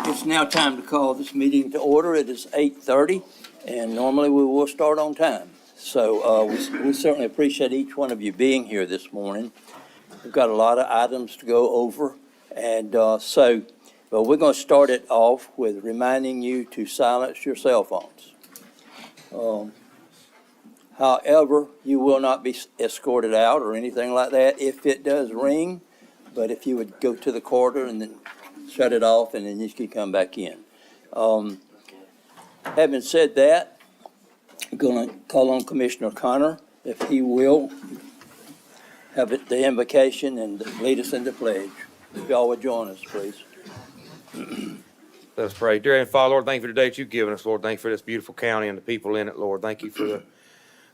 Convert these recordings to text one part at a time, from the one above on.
It's now time to call this meeting to order. It is 8:30, and normally we will start on time. So we certainly appreciate each one of you being here this morning. We've got a lot of items to go over, and but we're going to start it off with reminding you to silence your cell phones. However, you will not be escorted out or anything like that if it does ring, but if you would go to the corridor and then shut it off, and then you can come back in. Having said that, I'm going to call on Commissioner Connor, if he will have the invocation and lead us in the pledge. If y'all would join us, please. Let's pray. Dear Heavenly Father, Lord, thank you for the day that you've given us, Lord. Thank you for this beautiful county and the people in it, Lord. Thank you for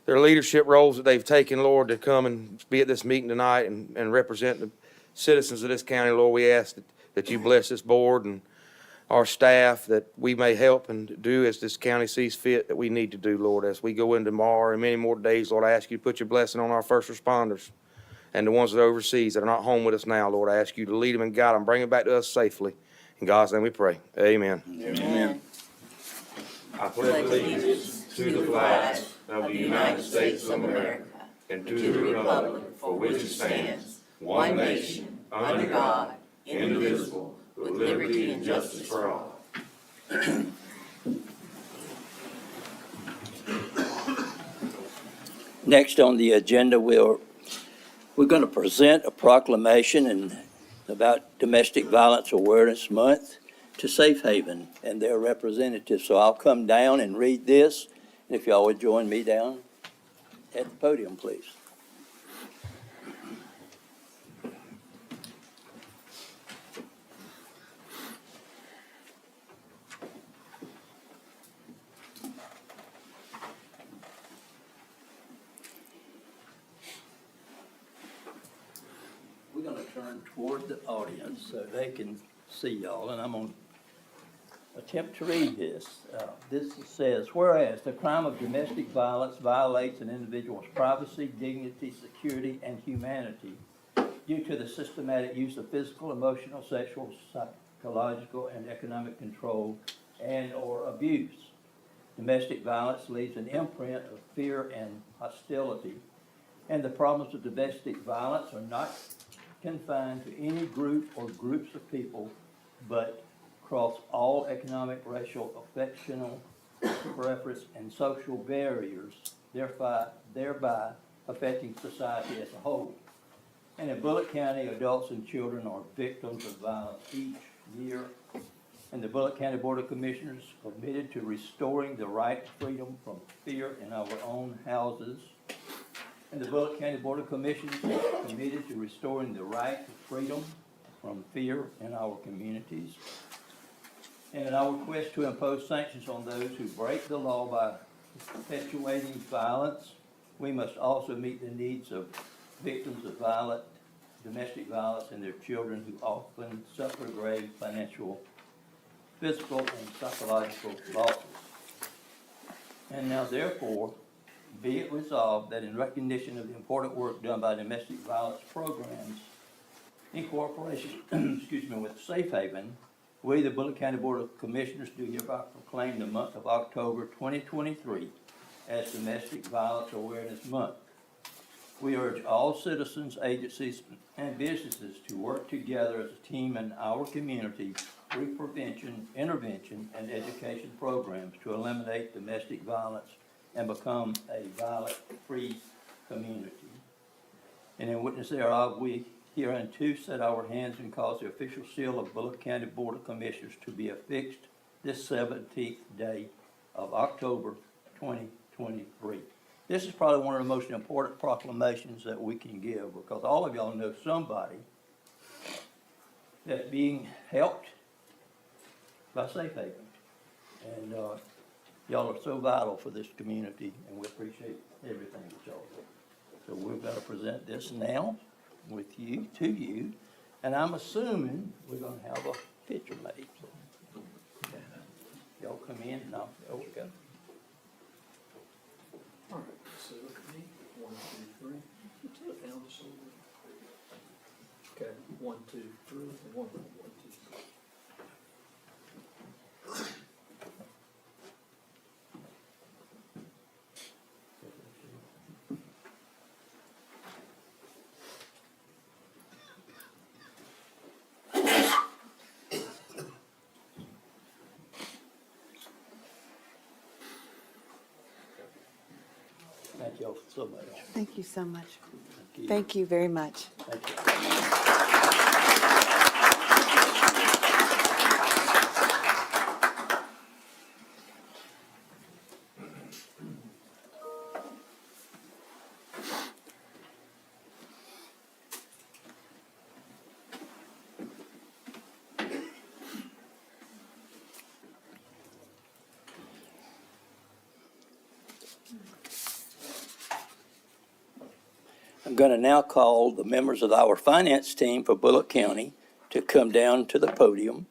their leadership roles that they've taken, Lord, to come and be at this meeting tonight and represent the citizens of this county, Lord. We ask that you bless this board and our staff, that we may help and do as this county sees fit that we need to do, Lord. As we go into tomorrow and many more days, Lord, I ask you to put your blessing on our first responders and the ones that are overseas that are not home with us now, Lord. I ask you to lead them and guide them, bring them back to us safely. In God's name we pray. Amen. Amen. I pledge allegiance to the flag of the United States of America and to the republic for which it stands, one nation, under God, indivisible, with liberty and justice for all. Next on the agenda, we're going to present a proclamation about Domestic Violence Awareness Month to Safe Haven and their representatives. So I'll come down and read this, and if y'all would join me down at the podium, please. We're going to turn toward the audience so they can see y'all, and I'm going to attempt to read this. This says, whereas the crime of domestic violence violates an individual's privacy, dignity, security, and humanity due to the systematic use of physical, emotional, sexual, psychological, and economic control and or abuse. Domestic violence leaves an imprint of fear and hostility, and the problems of domestic violence are not confined to any group or groups of people, but cross all economic, racial, affectional preference, and social barriers, thereby affecting society as a whole. And in Bulloch County, adults and children are victims of violence each year. And the Bulloch County Board of Commissioners is committed to restoring the right to freedom from fear in our own houses. And the Bulloch County Board of Commissioners is committed to restoring the right to freedom from fear in our communities. And in our quest to impose sanctions on those who break the law by perpetuating violence, we must also meet the needs of victims of domestic violence and their children who often suffer grave financial, physical, and psychological losses. And now therefore, be it resolved that in recognition of the important work done by domestic violence programs in cooperation with Safe Haven, we, the Bulloch County Board of Commissioners, do hereby proclaim the month of October 2023 as Domestic Violence Awareness Month. We urge all citizens, agencies, and businesses to work together as a team in our community through prevention, intervention, and education programs to eliminate domestic violence and become a violent-free community. And in witness thereof, we hereunto set our hands and cause the official seal of Bulloch County Board of Commissioners to be affixed this 17th day of October 2023. This is probably one of the most important proclamations that we can give, because all of y'all know somebody that's being helped by Safe Haven. And y'all are so vital for this community, and we appreciate everything that y'all do. So we're going to present this now with you, to you, and I'm assuming we're going to have a picture made. So, y'all come in, and there we go. All right, so look at me. 1, 2, 3. Put it down just a little bit. Okay, 1, 2, 3, and 1, 1, 2, 3. Thank y'all so much. Thank you so much. Thank you. Thank you very much. Thank you. I'm going to now call the members of our finance team for Bulloch County to come down to the podium,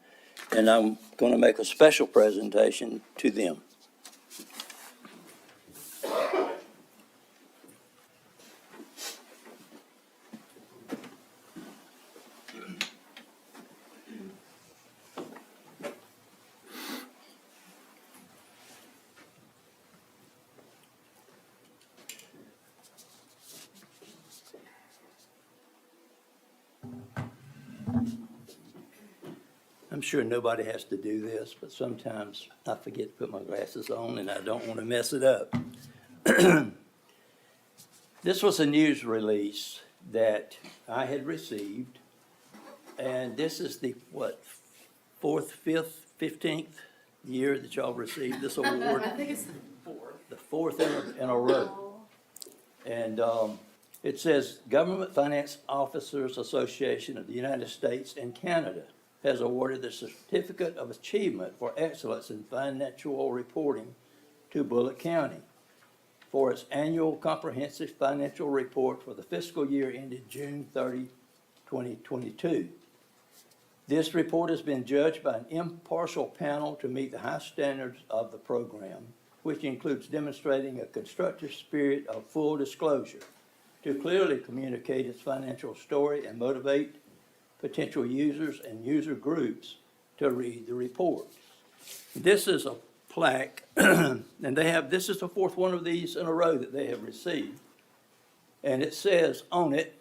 and I'm going to make a special presentation to them. I'm sure nobody has to do this, but sometimes I forget to put my glasses on and I don't want to mess it up. This was a news release that I had received, and this is the, fourth, fifth, 15th year that y'all received this award? I think it's the fourth. The fourth in a row. And it says, Government Finance Officers Association of the United States and Canada has awarded the Certificate of Achievement for Excellence in Financial Reporting to Bulloch County for its annual comprehensive financial report for the fiscal year ended June 30, 2022. This report has been judged by an impartial panel to meet the high standards of the program, which includes demonstrating a constructive spirit of full disclosure to clearly communicate its financial story and motivate potential users and user groups to read the report. This is a plaque, and this is the fourth one of these in a row that they have received. And it says on it,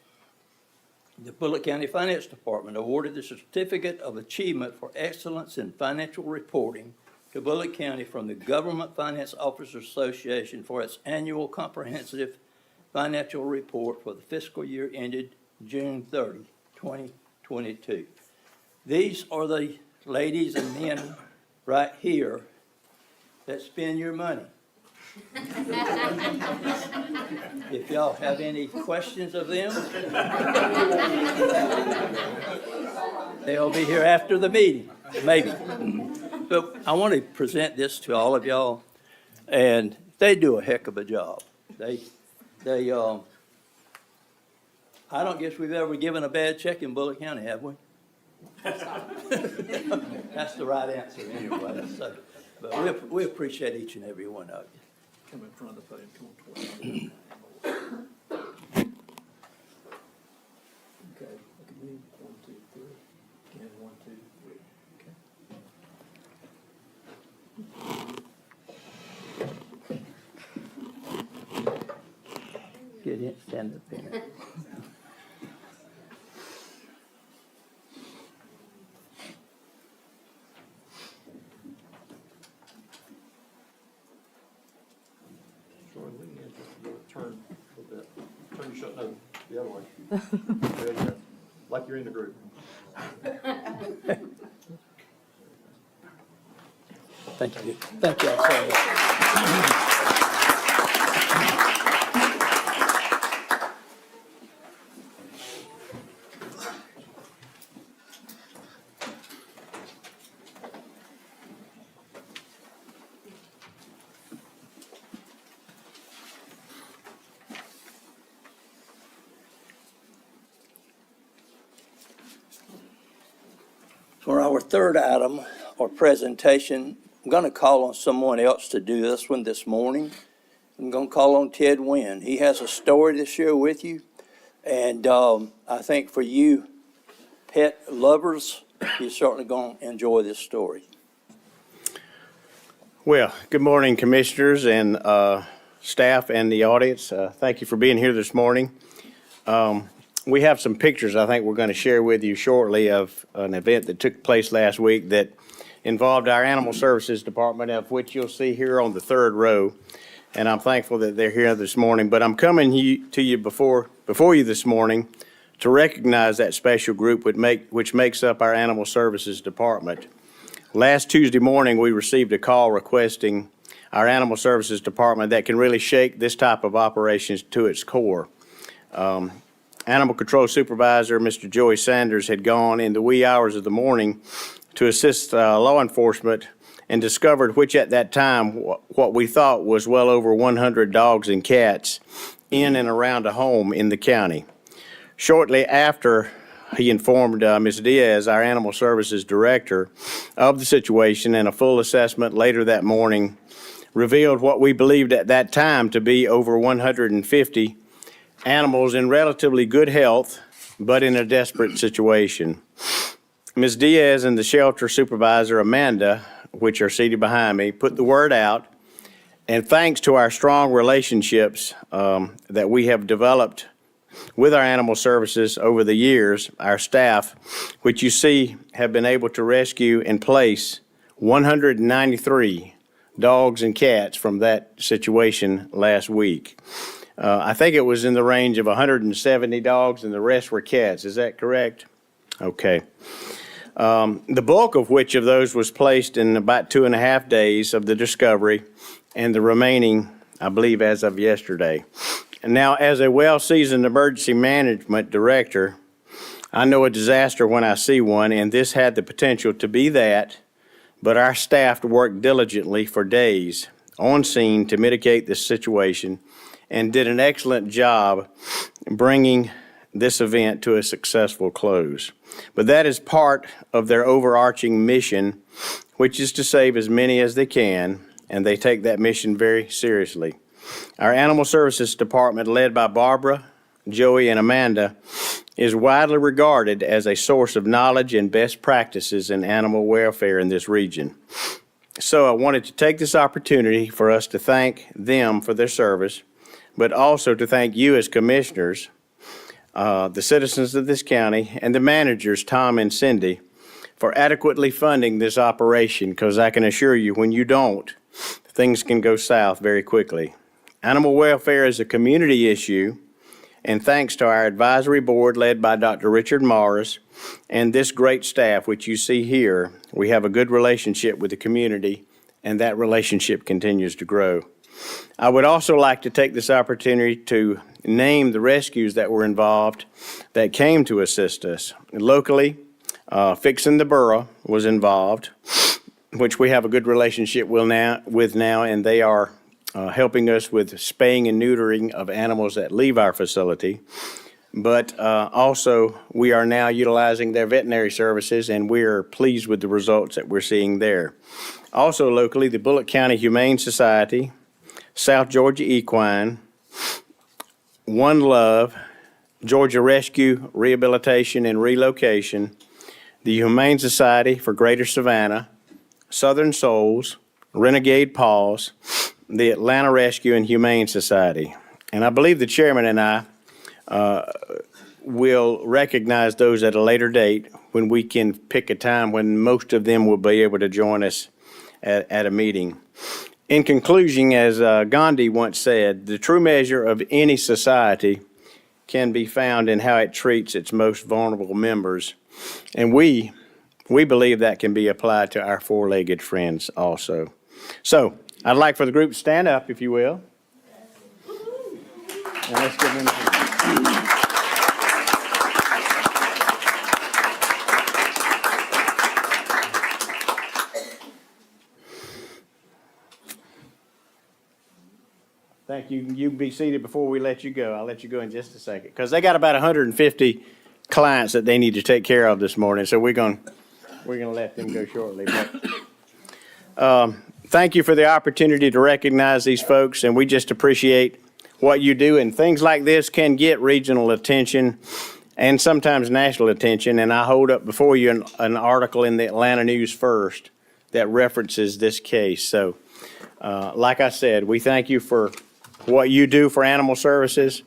the Bulloch County Finance Department awarded the Certificate of Achievement for Excellence in Financial Reporting to Bulloch County from the Government Finance Officers Association for its annual comprehensive financial report for the fiscal year ended June 30, 2022. These are the ladies and men right here that spend your money. If y'all have any questions of them, they'll be here after the meeting, maybe. But I want to present this to all of y'all, and they do a heck of a job. I don't guess we've ever given a bad check in Bulloch County, have we? That's the right answer anyway. So, but we appreciate each and every one of you. Come in front of the podium, come on towards me. Okay, look at me. 1, 2, 3. Again, 1, 2, 3. Okay. Get in, stand up here. Troy, we need just turn a little bit. Turn your shut nose the other way. There you go. Like you're in the group. Thank you. Thank you all so much. For our third item or presentation, I'm going to call on someone else to do this one this morning. I'm going to call on Ted Wynn. He has a story to share with you. And I think for you pet lovers, you're certainly going to enjoy this story. Well, good morning, commissioners and staff and the audience. Thank you for being here this morning. We have some pictures I think we're going to share with you shortly of an event that took place last week that involved our Animal Services Department, of which you'll see here on the third row. And I'm thankful that they're here this morning. But I'm coming to you before you this morning to recognize that special group which makes up our Animal Services Department. Last Tuesday morning, we received a call requesting our Animal Services Department that can really shake this type of operations to its core. Animal Control Supervisor, Mr. Joey Sanders, had gone in the wee hours of the morning to assist law enforcement and discovered, which at that time, what we thought was well over 100 dogs and cats in and around a home in the county. Shortly after, he informed Ms. Diaz, our Animal Services Director, of the situation, and a full assessment later that morning revealed what we believed at that time to be over 150 animals in relatively good health, but in a desperate situation. Ms. Diaz and the shelter supervisor, Amanda, which are seated behind me, put the word out, and thanks to our strong relationships that we have developed with our animal services over the years, our staff, which you see have been able to rescue and place 193 dogs and cats from that situation last week. I think it was in the range of 170 dogs and the rest were cats. Is that correct? Okay. The bulk of which of those was placed in about 2.5 days of the discovery, and the remaining, I believe, as of yesterday. And now, as a well-seasoned emergency management director, I know a disaster when I see one, and this had the potential to be that, but our staff worked diligently for days on scene to mitigate this situation and did an excellent job bringing this event to a successful close. But that is part of their overarching mission, which is to save as many as they can, and they take that mission very seriously. Our Animal Services Department, led by Barbara, Joey, and Amanda, is widely regarded as a source of knowledge and best practices in animal welfare in this region. So I wanted to take this opportunity for us to thank them for their service, but also to thank you as commissioners, the citizens of this county, and the managers, Tom and Cindy, for adequately funding this operation, because I can assure you, when you don't, things can go south very quickly. Animal welfare is a community issue, and thanks to our advisory board led by Dr. Richard Morris and this great staff, which you see here, we have a good relationship with the community, and that relationship continues to grow. I would also like to take this opportunity to name the rescues that were involved that came to assist us. Locally, Fixin' the Burrow was involved, which we have a good relationship with now, and they are helping us with spaying and neutering of animals that leave our facility. But also, we are now utilizing their veterinary services, and we are pleased with the results that we're seeing there. Also locally, the Bulloch County Humane Society, South Georgia Equine, One Love, Georgia Rescue, Rehabilitation, and Relocation, the Humane Society for Greater Savannah, Southern Souls, Renegade Paws, the Atlanta Rescue and Humane Society. And I believe the chairman and I will recognize those at a later date when we can pick a time when most of them will be able to join us at a meeting. In conclusion, as Gandhi once said, the true measure of any society can be found in how it treats its most vulnerable members. And we, we believe that can be applied to our four-legged friends also. So I'd like for the group to stand up, if you will. And let's give them a hand. Thank you. You can be seated before we let you go. I'll let you go in just a second, because they got about 150 clients that they need to take care of this morning, so we're gonna let them go shortly. But, thank you for the opportunity to recognize these folks, and we just appreciate what you do. And things like this can get regional attention and sometimes national attention. And I hold up before you an article in the Atlanta News First that references this case. So, like I said, we thank you for what you do for animal services,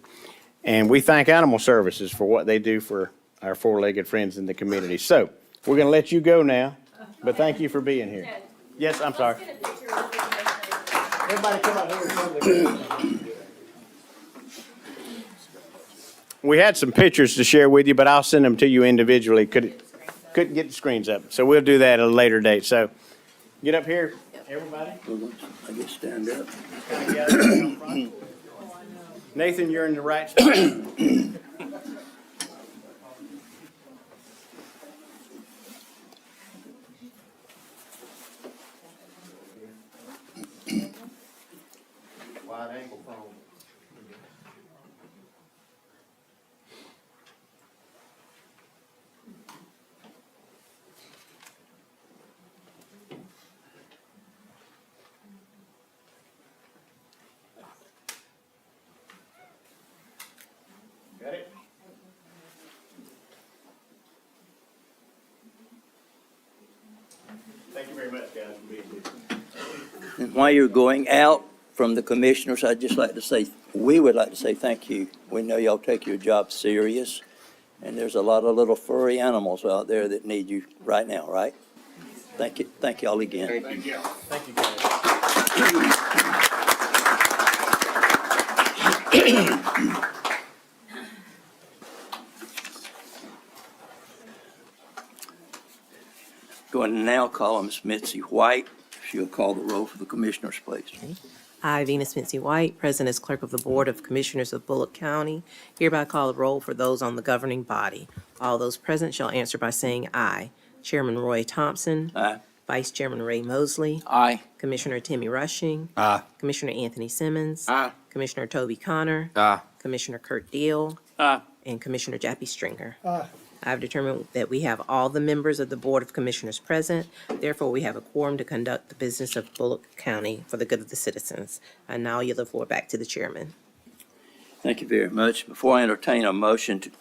and we thank Animal Services for what they do for our four-legged friends in the community. So we're going to let you go now, but thank you for being here. Yes, I'm sorry. Everybody come up here. We had some pictures to share with you, but I'll send them to you individually. Couldn't get the screens up, so we'll do that at a later date. So get up here, everybody. I guess stand up. Nathan, you're in the right spot. Wide angle phone. Got it? Thank you very much, guys, for being here. And while you're going out from the commissioners, I'd just like to say, we would like to say thank you. We know y'all take your job serious, and there's a lot of little furry animals out there that need you right now, right? Thank you, thank y'all again. Thank you. Thank you, guys. Going to now call on Ms. Mitzi White. She'll call the roll for the commissioners, please. I, Venus Mitzi White, President as Clerk of the Board of Commissioners of Bulloch County, hereby call the roll for those on the governing body. All those present shall answer by saying aye. Chairman Roy Thompson. Aye. Vice Chairman Ray Mosley. Aye. Commissioner Timmy Rushing. Aye. Commissioner Anthony Simmons. Aye. Commissioner Toby Connor. Aye. Commissioner Kurt Deal. Aye. And Commissioner Jappy Stringer. I've determined that we have all the members of the Board of Commissioners present. Therefore, we have a quorum to conduct the business of Bulloch County for the good of the citizens. And now I yield the floor back to the chairman. Thank you very much. Before I entertain a motion to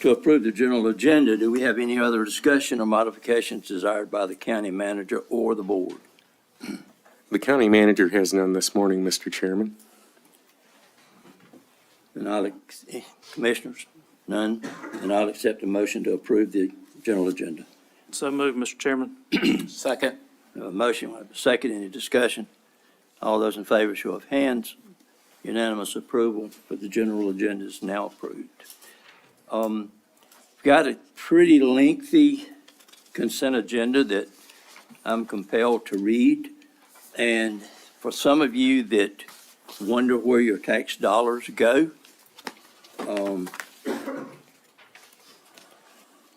approve the general agenda, do we have any other discussion or modifications desired by the county manager or the board? The county manager has none this morning, Mr. Chairman. And commissioners, none, and I'll accept a motion to approve the general agenda. So moved, Mr. Chairman. Second. A motion, we have a second, any discussion? All those in favor, show of hands. Unanimous approval for the general agenda is now approved. We've got a pretty lengthy consent agenda that I'm compelled to read. And for some of you that wonder where your tax dollars go,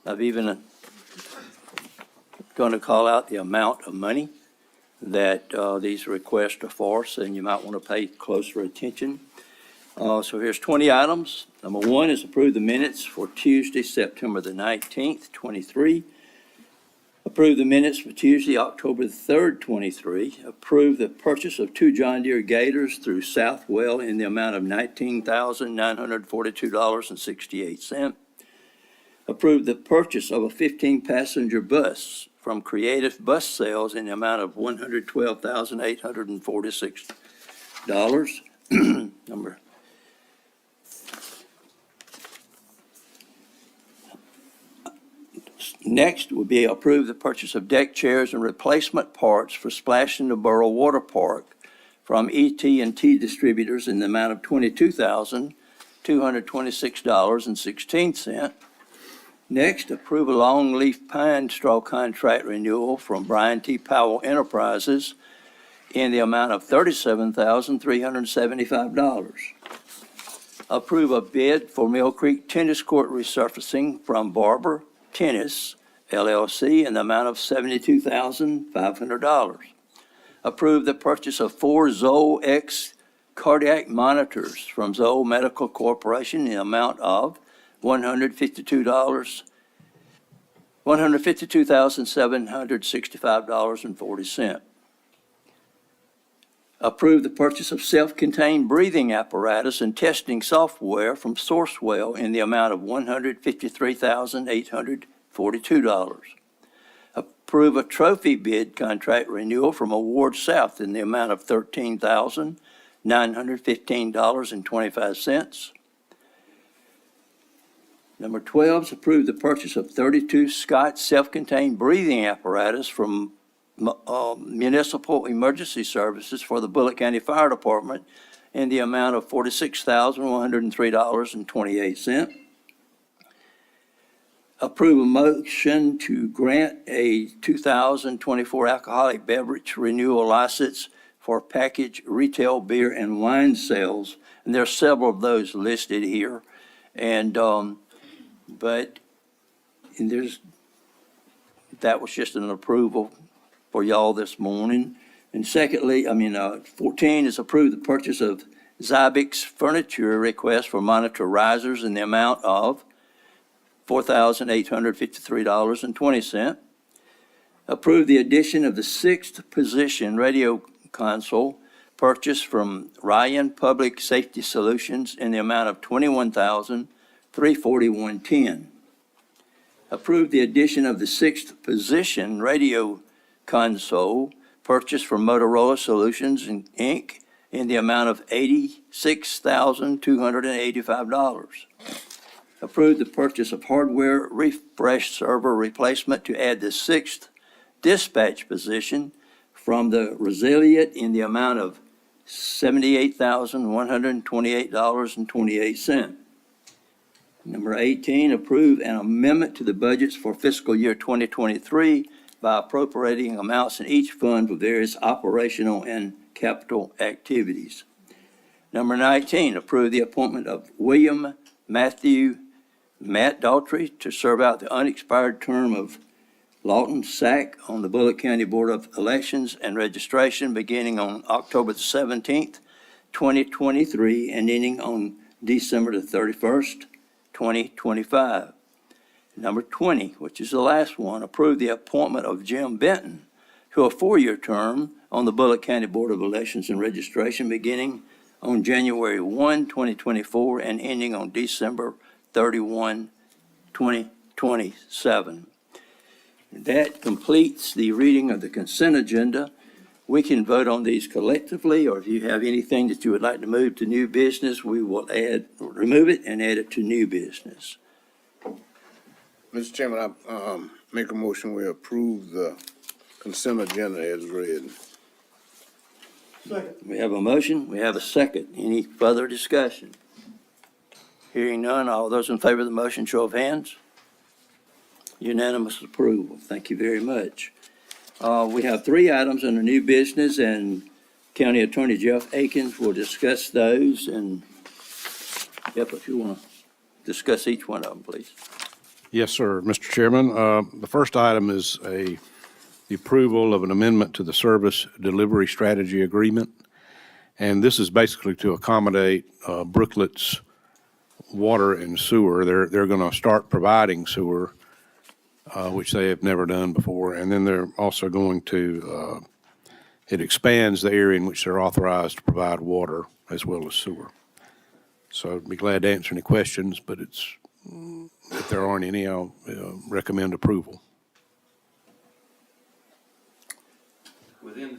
I've even going to call out the amount of money that these requests are for, so you might want to pay closer attention. So here's 20 items. Number one is approve the minutes for Tuesday, September the 19th, 23. Approve the minutes for Tuesday, October the 3rd, 23. Approve the purchase of 2 John Deere Gators through Southwell in the amount of $19,942.68. Approve the purchase of a 15-passenger bus from Creative Bus Sales in the amount of $112,846. Next would be approve the purchase of deck chairs and replacement parts for Splash in the Borough Water Park from ET&T Distributors in the amount of $22,226.16. Next, approve a longleaf pine straw contract renewal from Brian T. Powell Enterprises in the amount of $37,375. Approve a bid for Mill Creek Tennis Court resurfacing from Barber Tennis LLC in the amount of $72,500. Approve the purchase of 4 Zoll X cardiac monitors from Zoll Medical Corporation in the amount of $152,765.40. Approve the purchase of self-contained breathing apparatus and testing software from Sourcewell in the amount of $153,842. Approve a trophy bid contract renewal from Award South in the amount of $13,915.25. Number 12 is approve the purchase of 32 Scott self-contained breathing apparatus from Municipal Emergency Services for the Bulloch County Fire Department in the amount of $46,103.28. Approve a motion to grant a 2024 alcoholic beverage renewal license for packaged retail beer and wine sales. And there are several of those listed here. And, but that was just an approval for y'all this morning. And secondly, 14 is approve the purchase of Zybex furniture request for monitor risers in the amount of $4,853.20. Approve the addition of the 6th position radio console purchased from Ryan Public Safety Solutions in the amount of $21,341.10. Approve the addition of the 6th position radio console purchased from Motorola Solutions Inc. in the amount of $86,285. Approve the purchase of hardware refresh server replacement to add the 6th dispatch position from the Resilient in the amount of $78,128.28. Number 18, approve an amendment to the budgets for fiscal year 2023 by appropriating amounts in each fund for various operational and capital activities. Number 19, approve the appointment of William Matthew Matt Daughtry to serve out the unexpired term of Lawton Sack on the Bulloch County Board of Elections and Registration beginning on October the 17th, 2023, and ending on December the 31st, 2025. Number 20, which is the last one, approve the appointment of Jim Benton to a 4-year term on the Bulloch County Board of Elections and Registration beginning on January 1, 2024, and ending on December 31, 2027. That completes the reading of the consent agenda. We can vote on these collectively, or if you have anything that you would like to move to new business, we will remove it and add it to new business. Mr. Chairman, I make a motion we approve the consent agenda as read. We have a motion, we have a second. Any further discussion? Hearing none, all those in favor of the motion, show of hands. Unanimous approval. Thank you very much. We have 3 items under new business, and County Attorney Jeff Akins will discuss those. And, Jeff, if you want to discuss each one of them, please. Yes, sir, Mr. Chairman. The first item is the approval of an amendment to the Service Delivery Strategy Agreement. And this is basically to accommodate Brooklet's water and sewer. They're going to start providing sewer, which they have never done before. And then they're also going to, it expands the area in which they're authorized to provide water as well as sewer. So I'd be glad to answer any questions, but if there aren't any, I'll recommend approval.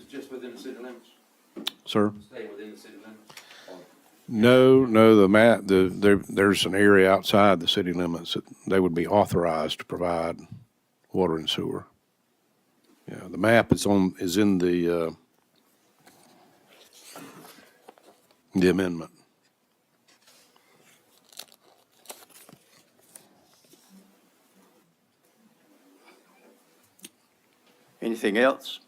Just within the city limits? Sir? Stay within the city limits? No, there's an area outside the city limits that they would be authorized to provide water and sewer. Yeah, the map is in the amendment. Anything else?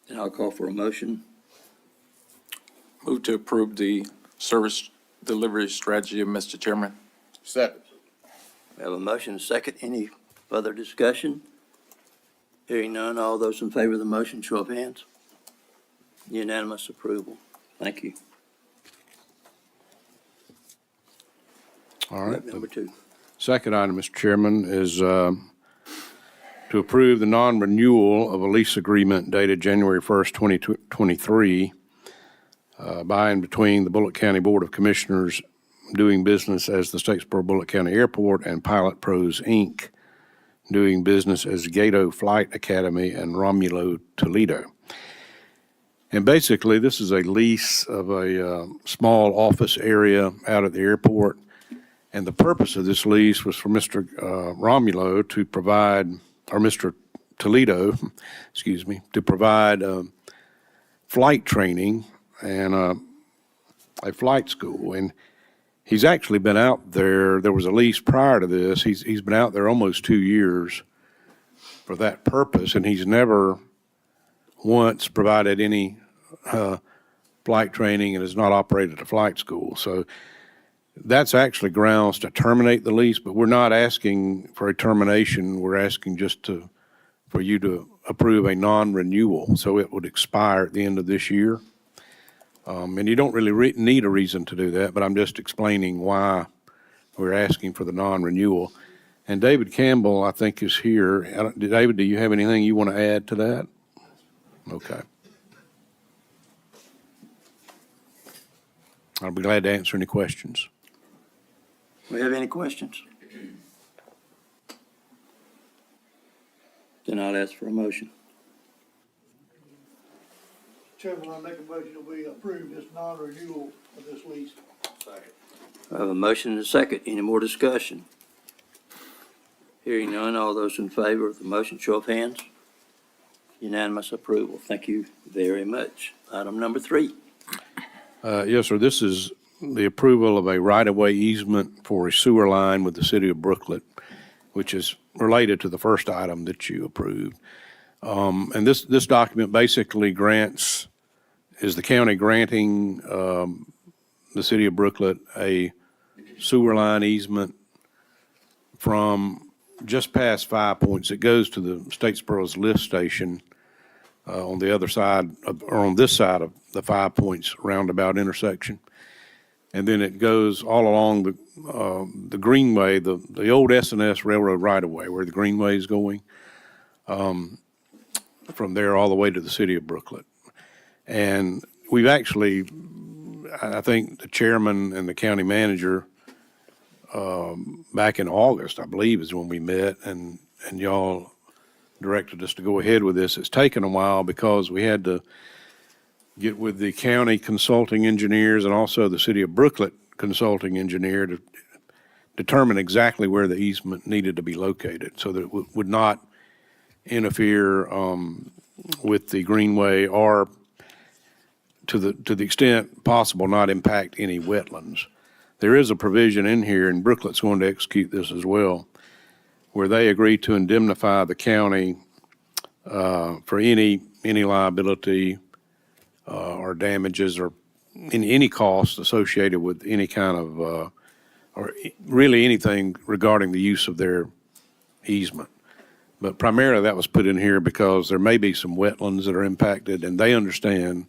Then I'll call for a motion. Move to approve the service delivery strategy, Mr. Chairman. Second. We have a motion and a second. Any further discussion? Hearing none, all those in favor of the motion, show of hands. Unanimous approval. Thank you. All right. Number two. Second item, Mr. Chairman, is to approve the non-renewal of a lease agreement dated January 1st, 2023, by and between the Bulloch County Board of Commissioners doing business as the Statesboro Bulloch County Airport and Pilot Pros, Inc., doing business as Gato Flight Academy and Romulo Toledo. And basically, this is a lease of a small office area out at the airport. And the purpose of this lease was for Mr. Romulo to provide, or Mr. Toledo, excuse me, to provide flight training and a flight school. And he's actually been out there. There was a lease prior to this. He's been out there almost 2 years for that purpose, and he's never once provided any flight training and has not operated a flight school. So that's actually grounds to terminate the lease, but we're not asking for a termination. We're asking just for you to approve a non-renewal, so it would expire at the end of this year. And you don't really need a reason to do that, but I'm just explaining why we're asking for the non-renewal. And David Campbell, I think, is here. David, do you have anything you want to add to that? Okay. I'll be glad to answer any questions. We have any questions? Then I'll ask for a motion. Chairman, I make a motion that we approve this non-renewal of this lease. I have a motion and a second. Any more discussion? Hearing none, all those in favor of the motion, show of hands. Unanimous approval. Thank you very much. Item number 3. Yes, sir. This is the approval of a right-of-way easement for a sewer line with the city of Brooklet, which is related to the first item that you approved. And this document basically is the county granting the city of Brooklet a sewer line easement from just past 5 Points. It goes to the Statesboro's lift station on the other side, or on this side of the 5 Points roundabout intersection. And then it goes all along the Greenway, the old S&S Railroad right-of-way where the Greenway is going, from there all the way to the city of Brooklet. And we've actually, I think the chairman and the county manager, back in August, I believe, is when we met, and y'all directed us to go ahead with this. It's taken a while because we had to get with the county consulting engineers and also the city of Brooklet consulting engineer to determine exactly where the easement needed to be located so that it would not interfere with the Greenway, or to the extent possible not impact any wetlands. There is a provision in here, and Brooklet's going to execute this as well, where they agree to indemnify the county for any liability or damages or any costs associated with any kind of, or really anything regarding the use of their easement. But primarily that was put in here because there may be some wetlands that are impacted, and they understand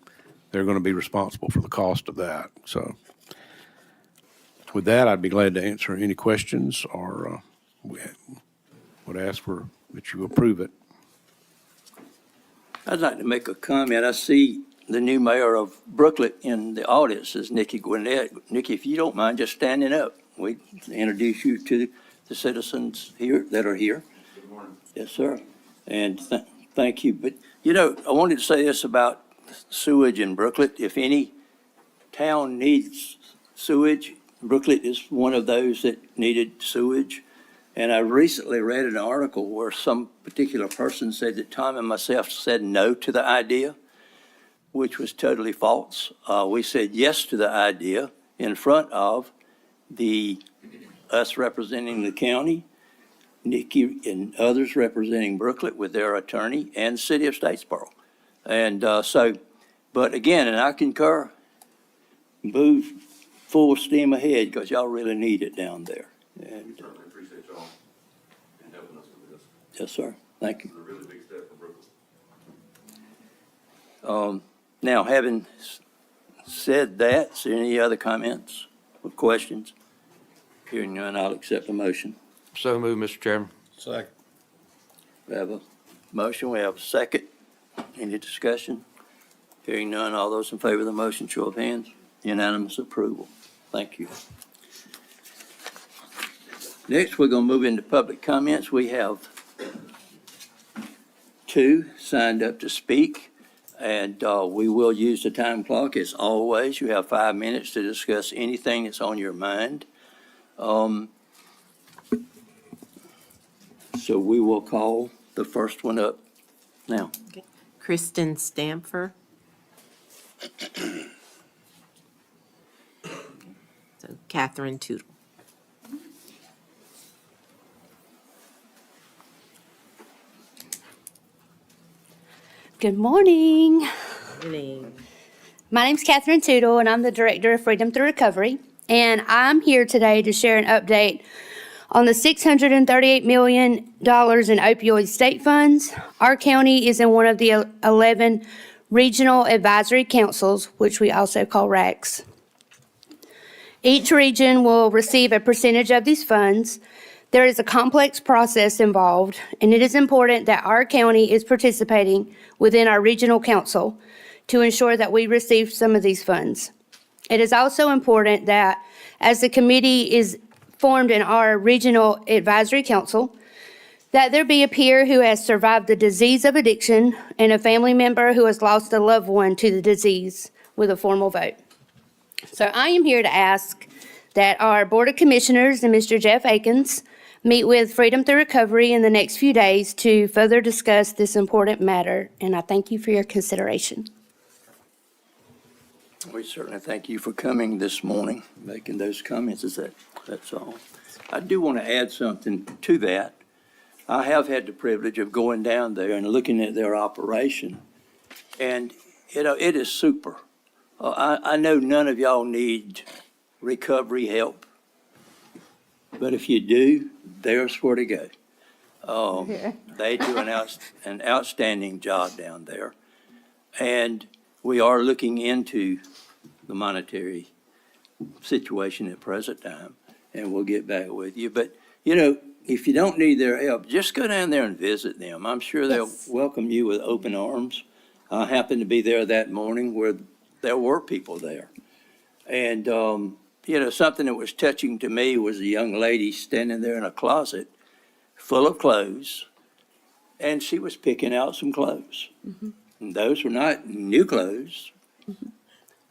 they're going to be responsible for the cost of that. So with that, I'd be glad to answer any questions, or would ask that you approve it. I'd like to make a comment. I see the new mayor of Brooklet in the audience is Nikki Gwinnett. Nikki, if you don't mind just standing up, we introduce you to the citizens here that are here. Good morning. Yes, sir. And thank you. But, I wanted to say this about sewage in Brooklet. If any town needs sewage, Brooklet is one of those that needed sewage. And I recently read an article where some particular person said that Tom and myself said no to the idea, which was totally false. We said yes to the idea in front of us representing the county, Nikki and others representing Brooklet with their attorney and City of Statesboro. And but again, and I concur, move full steam ahead because y'all really need it down there. And Certainly appreciate y'all and helping us with this. yes, sir. Thank you. It's a really big step for Brooklyn. Now, having said that, is there any other comments or questions? Hearing none, I'll accept the motion. So moved, Mr. Chairman. Second. We have a motion, we have a second. Any discussion? Hearing none, all those in favor of the motion, show of hands. Unanimous approval. Thank you. Next, we're going to move into public comments. We have two signed up to speak, and we will use the time clock as always. You have 5 minutes to discuss anything that's on your mind. So we will call the first one up now. Kristen Stamfer. So Catherine Tootle. Good morning. Morning. My name's Catherine Tootle, and I'm the Director of Freedom Through Recovery. And I'm here today to share an update on the $638 million in opioid state funds. Our county is in one of the 11 regional advisory councils, which we also call RACs. Each region will receive a percentage of these funds. There is a complex process involved, and it is important that our county is participating within our regional council to ensure that we receive some of these funds. It is also important that as the committee is formed in our regional advisory council, that there be a peer who has survived the disease of addiction and a family member who has lost a loved one to the disease with a formal vote. So I am here to ask that our Board of Commissioners and Mr. Jeff Akins meet with Freedom Through Recovery in the next few days to further discuss this important matter, and I thank you for your consideration. We certainly thank you for coming this morning, making those comments. That's all. I do want to add something to that. I have had the privilege of going down there and looking at their operation, and it is super. I know none of y'all need recovery help, but if you do, there's where to go. They do an outstanding job down there, and we are looking into the monetary situation at present time, and we'll get back with you. But, if you don't need their help, just go down there and visit them. I'm sure they'll welcome you with open arms. I happened to be there that morning where there were people there. And, something that was touching to me was a young lady standing there in a closet full of clothes, and she was picking out some clothes. Mm-hmm. And those were not new clothes,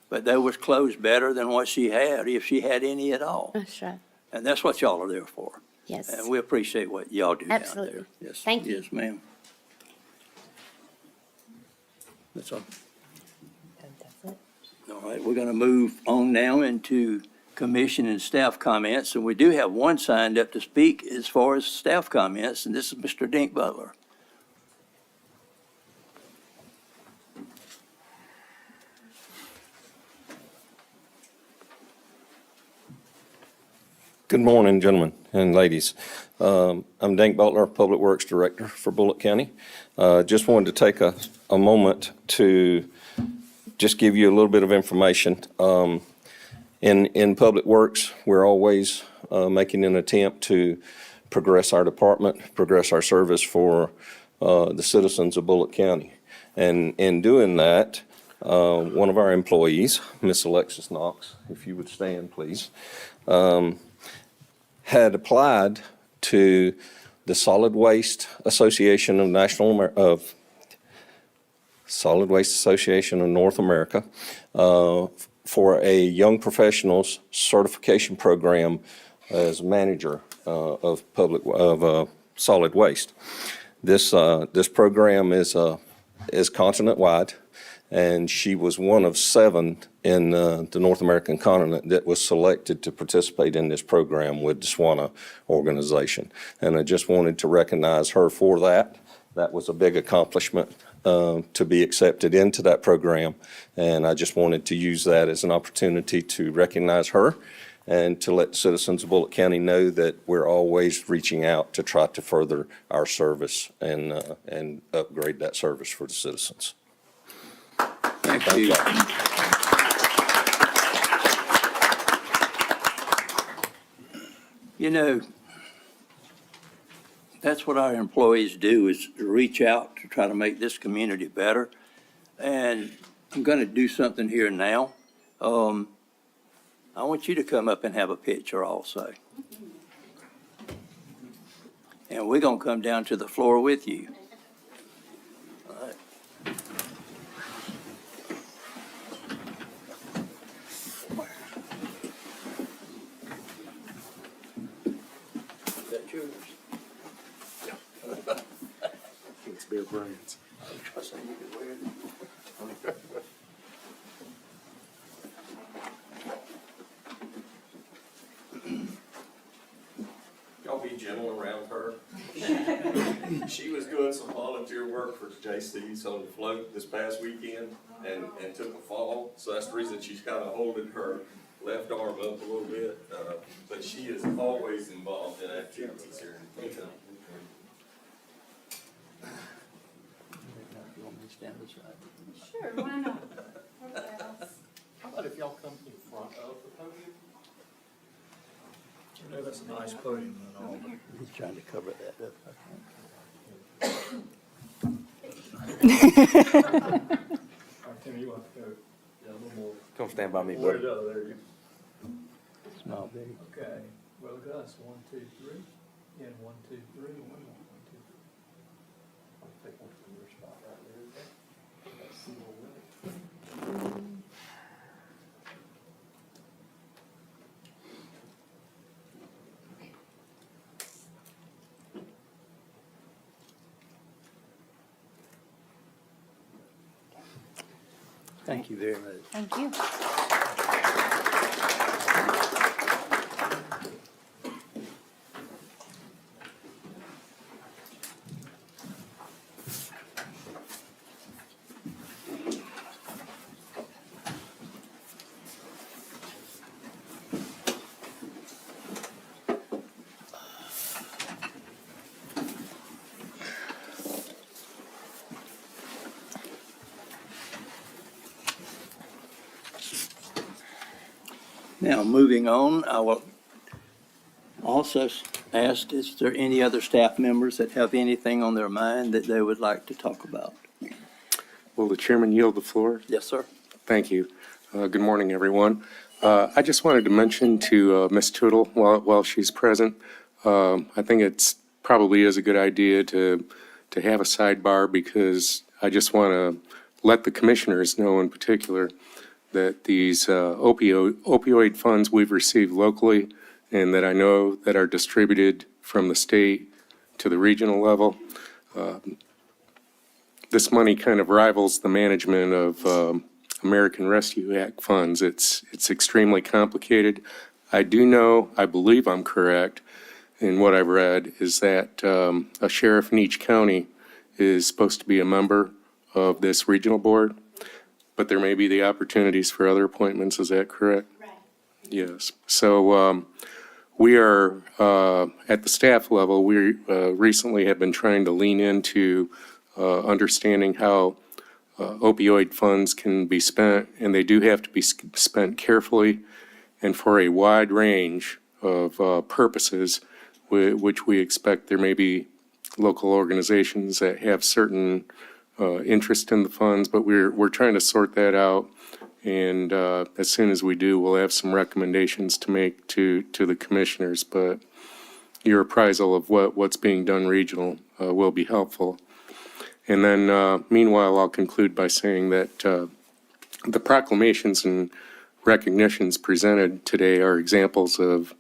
but there was clothes better than what she had, if she had any at all. That's right. And that's what y'all are there for. Yes. And we appreciate what y'all do down Absolutely. there. Yes, Thank you. Yes, ma'am. That's all. All right, we're going to move on now into commission and staff comments. And we do have one signed up to speak as far as staff comments, and this is Mr. Dink Butler. Good morning, gentlemen and ladies. I'm Dink Butler, Public Works Director for Bulloch County. Just wanted to take a moment to just give you a little bit of information. In Public Works, we're always making an attempt to progress our department, progress our service for the citizens of Bulloch County. And in doing that, one of our employees, Miss Alexis Knox, if you would stand, please, had applied to the Solid Waste Association of Solid Waste Association of North America for a young professionals certification program as manager of solid waste. This program is continent wide. And she was one of 7 in the North American continent that was selected to participate in this program with the SWANA organization. And I just wanted to recognize her for that. That was a big accomplishment to be accepted into that program. And I just wanted to use that as an opportunity to recognize her and to let citizens of Bulloch County know that we're always reaching out to try to further our service and upgrade that service for the citizens. Thank you. You know, that's what our employees do, is reach out to try to make this community better. And I'm going to do something here now. I want you to come up and have a picture also. And we're going to come down to the floor with you. All right. Is that yours? It's Bear Bryant's. I say you could wear it. Y'all be gentle around her. She was doing some volunteer work for JC's on the float this past weekend and took a fall. So that's the reason she's kind of holding her left arm up a little bit. But she is always involved in activities here. You want me to stand this way? Sure, why not? How about if y'all come to the front of the podium? You know, that's a nice podium and all. He's trying to cover that up, I think. All right, Tim, you want to go, yeah, a little more. Come stand by me, More buddy. it up, there you Small, big. go. Okay, well, Gus, 1, 2, 3, and 1, 2, 3, 1 more, 1, 2, 3. I'll take one from your spot right there, okay? That's single leg. Thank you very much. Thank you. Now, moving on, I will also ask, is there any other staff members that have anything on their mind that they would like to talk about? Will the chairman yield the floor? Yes, sir. Thank you. Good morning, everyone. I just wanted to mention to Ms. Tootle, while she's present, I think it's probably is a good idea to have a sidebar, because I just want to let the commissioners know in particular that these opioid funds we've received locally and that I know that are distributed from the state to the regional level, this money kind of rivals the management of American Rescue Act funds. It's extremely complicated. I do know, I believe I'm correct in what I've read, is that a sheriff in each county is supposed to be a member of this regional board, but there may be the opportunities for other appointments. Is that correct? Right. Yes. So we are, at the staff level, we recently have been trying to lean into understanding how opioid funds can be spent, and they do have to be spent carefully and for a wide range of purposes, which we expect there may be local organizations that have certain interest in the funds, but we're trying to sort that out. And as soon as we do, we'll have some recommendations to make to the commissioners. But your appraisal of what's being done regional will be helpful. And then meanwhile, I'll conclude by saying that the proclamations and recognitions presented today are examples of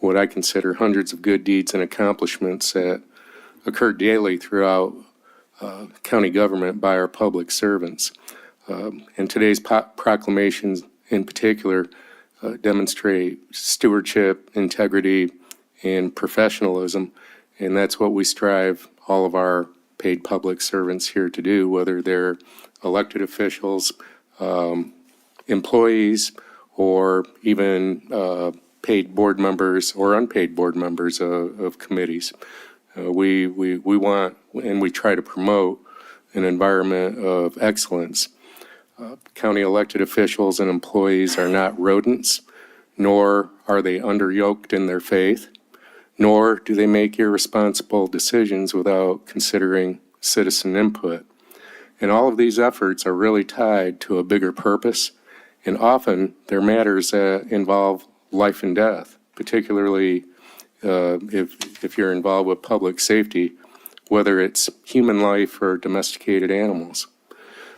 what I consider hundreds of good deeds and accomplishments that occur daily throughout county government by our public servants. And today's proclamations in particular demonstrate stewardship, integrity, and professionalism. And that's what we strive all of our paid public servants here to do, whether they're elected officials, employees, or even paid board members or unpaid board members of committees. We want and we try to promote an environment of excellence. County elected officials and employees are not rodents, nor are they underyoked in their faith, nor do they make irresponsible decisions without considering citizen input. And all of these efforts are really tied to a bigger purpose, and often they're matters that involve life and death, particularly if you're involved with public safety, whether it's human life or domesticated animals.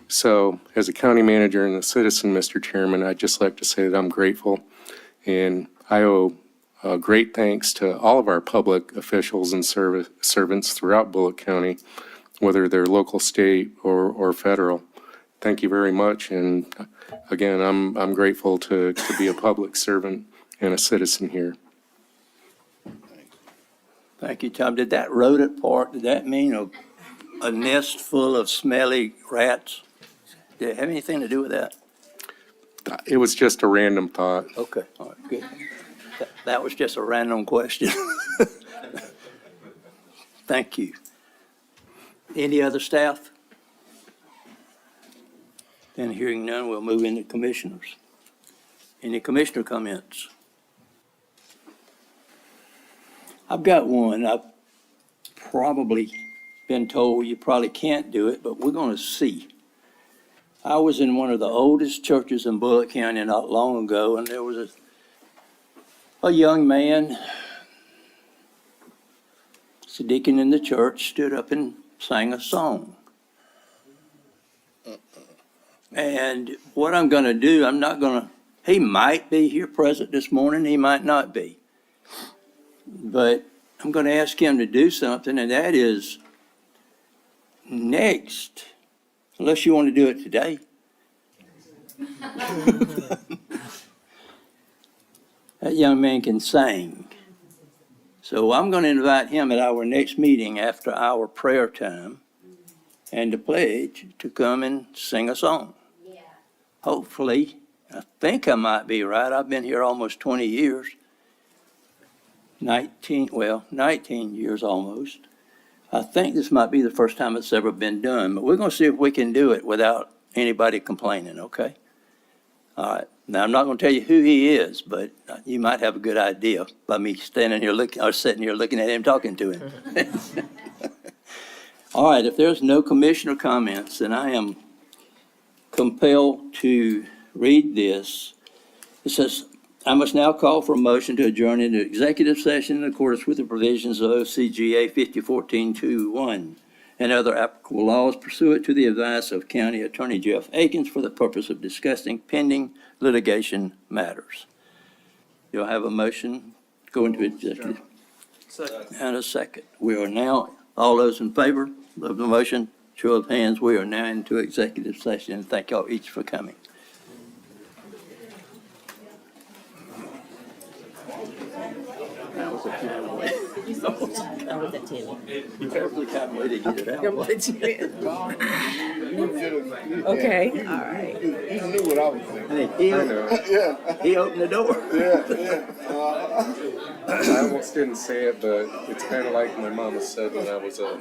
So as a county manager and a citizen, Mr. Chairman, I'd just like to say that I'm grateful, and I owe great thanks to all of our public officials and servants throughout Bulloch County, whether they're local, state, or federal. Thank you very much, and again, I'm grateful to be a public servant and a citizen here. Thank you, Tom. Did that rodent part, did that mean a nest full of smelly rats? Did it have anything to do with that? It was just a random thought. Okay, all right, good. That was just a random question. Thank you. Any other staff? Then hearing none, we'll move into commissioners. Any commissioner comments? I've got one. I've probably been told you probably can't do it, but we're going to see. I was in one of the oldest churches in Bulloch County not long ago, and there was a young man, a deacon in the church, stood up and sang a song. And what I'm going to do, I'm not going to, he might be here present this morning, he might not be. But I'm going to ask him to do something, and that is next, unless you want to do it today. That young man can sing. So I'm going to invite him at our next meeting after our prayer time and the pledge to come and sing a song. Yeah. Hopefully, I think I might be right. I've been here almost 20 years. 19 years almost. I think this might be the first time it's ever been done, but we're going to see if we can do it without anybody complaining, okay? All right. Now, I'm not going to tell you who he is, but you might have a good idea by me standing here looking, or sitting here looking at him, talking to him. All right, if there's no commissioner comments, then I am compelled to read this. It says, I must now call for a motion to adjourn into executive session in accordance with the provisions of OCGA 5014-2-1 and other applicable laws pursuant to the advice of County Attorney Jeff Akins for the purpose of discussing pending litigation matters. Do I have a motion to go into executive? Second. And a second. We are now, all those in favor of the motion, show of hands, we are now into executive session. Thank y'all each for coming. That was a kind of way. That was a Timmy. That was a kind of way to get it out. Okay, all right. You knew what I was thinking. He opened the door. I almost didn't say it, but it's kind of like my mama said when I was a